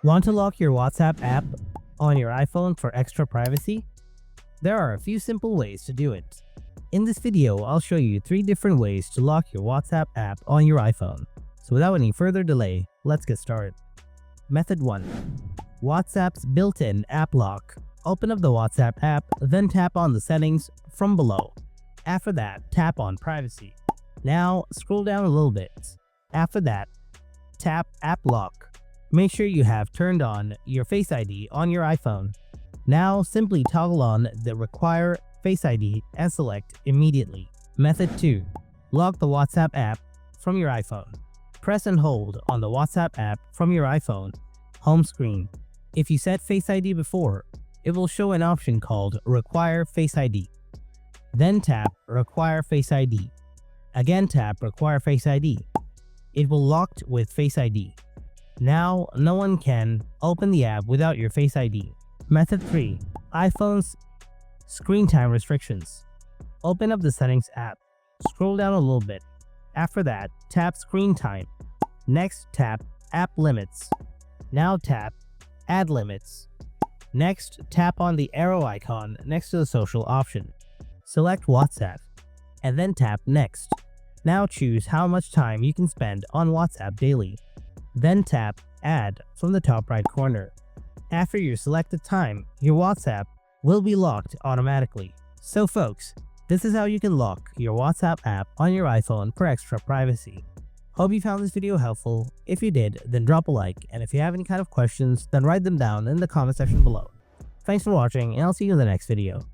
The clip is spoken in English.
Want to lock your WhatsApp app on your iPhone for extra privacy? There are a few simple ways to do it. In this video, I'll show you 3 different ways to lock your WhatsApp app on your iPhone. So without any further delay, let's get started. Method 1. WhatsApp's built-in app lock. Open up the WhatsApp app, then tap on the settings from below. After that, tap on privacy. Now, scroll down a little bit. After that, tap app lock. Make sure you have turned on your Face ID on your iPhone. Now, simply toggle on the Require Face ID and select immediately. Method 2. Lock the WhatsApp app from your iPhone. Press and hold on the WhatsApp app from your iPhone home screen. If you set Face ID before, it will show an option called Require Face ID. Then tap Require Face ID. Again tap Require Face ID. It will lock with Face ID. Now, no one can open the app without your Face ID. Method 3. iPhone's screen time restrictions. Open up the Settings app. Scroll down a little bit. After that, tap Screen Time. Next, tap App Limits. Now tap Add Limits. Next, tap on the arrow icon next to the social option. Select WhatsApp, and then tap Next. Now choose how much time you can spend on WhatsApp daily. Then tap Add from the top right corner. After your selected time, your WhatsApp will be locked automatically. So folks, this is how you can lock your WhatsApp app on your iPhone for extra privacy. Hope you found this video helpful. If you did, then drop a like, and if you have any kind of questions, then write them down in the comment section below. Thanks for watching, and I'll see you in the next video.